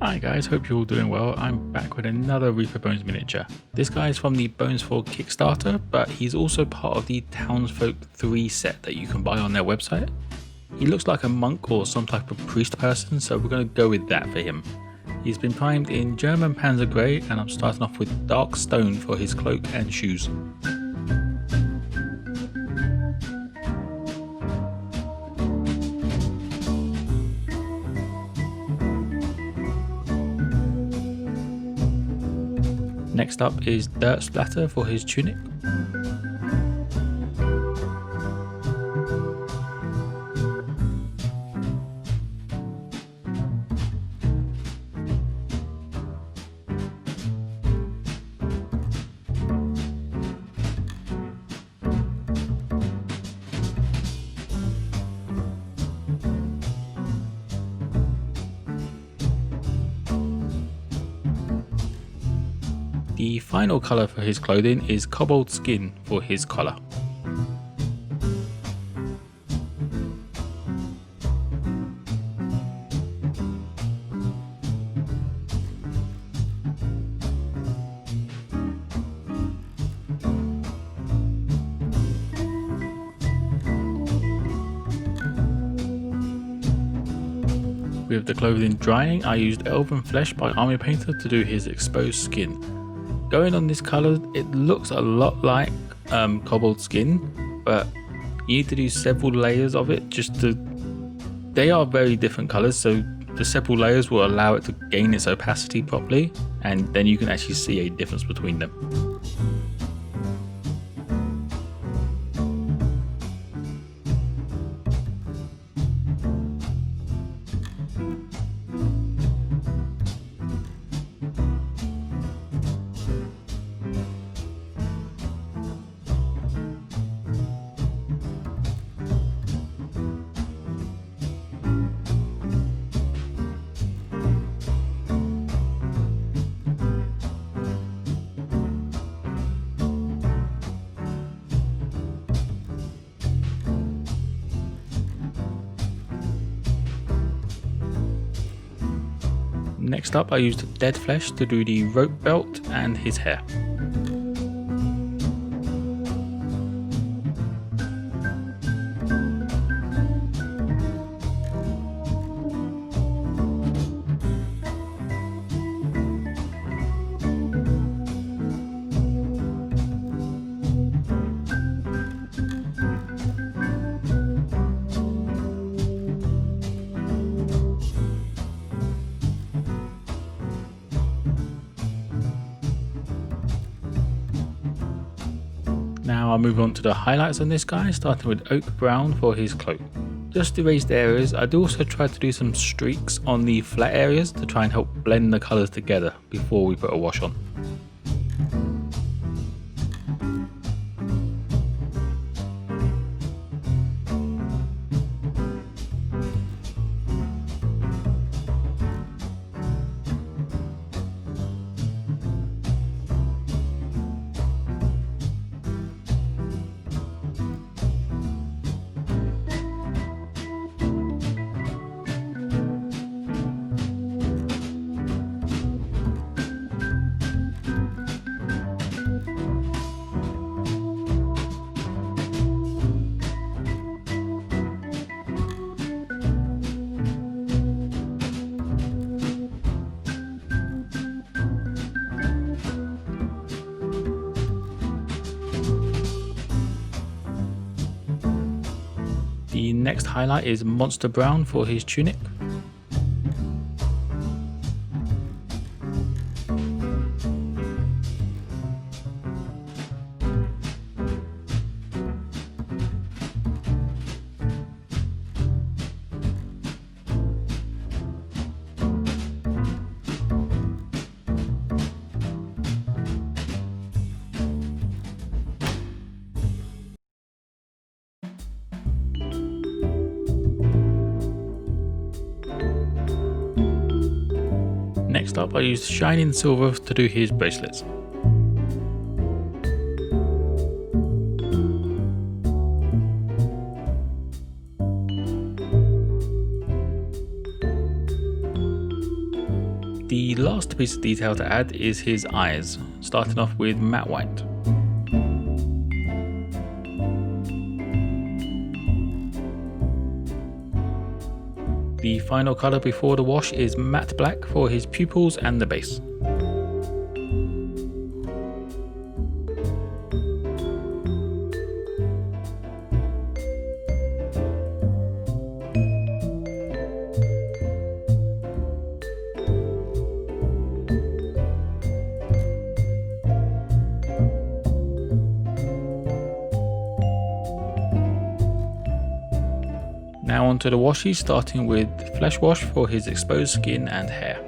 Hi guys, hope you're all doing well. I'm back with another Reaper Bones miniature. This guy is from the Townsfolk Kickstarter, but he's also part of the Townsfolk 3 set that you can buy on their website. He looks like a monk or some type of priest person, so we're going to go with that for him. He's been primed in German Panzer Grey, and I'm starting off with dark stone for his cloak and shoes. Next up is dirt splatter for his tunic. The final colour for his clothing is cobalt skin for his collar. With the clothing drying, I used Elven Flesh by Army Painter to do his exposed skin. Going on this colour, it looks a lot like cobalt skin, but you need to do several layers of it they are very different colours, so the several layers will allow it to gain its opacity properly, and then you can actually see a difference between them. Next up, I used dead flesh to do the rope belt and his hair. Now I'll move on to the highlights on this guy, starting with oak brown for his cloak. Just to raise the areas, I do also try to do some streaks on the flat areas to try and help blend the colours together before we put a wash on. The next highlight is Monster Brown for his tunic. Next up, I used Shining Silver to do his bracelets. The last piece of detail to add is his eyes, starting off with matte white. The final colour before the wash is matte black for his pupils and the base. Now onto the washes, starting with flesh wash for his exposed skin and hair.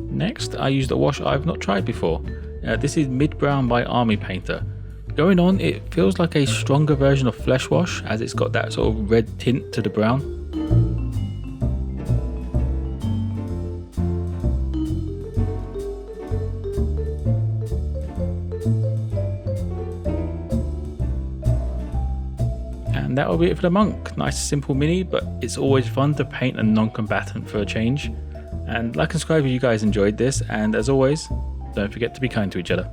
Next, I used a wash I've not tried before. This is Mid Brown by Army Painter. Going on, it feels like a stronger version of flesh wash as it's got that sort of red tint to the brown. And that will be it for the monk. Nice simple mini, but it's always fun to paint a non-combatant for a change. And like and subscribe if you guys enjoyed this, and as always, don't forget to be kind to each other.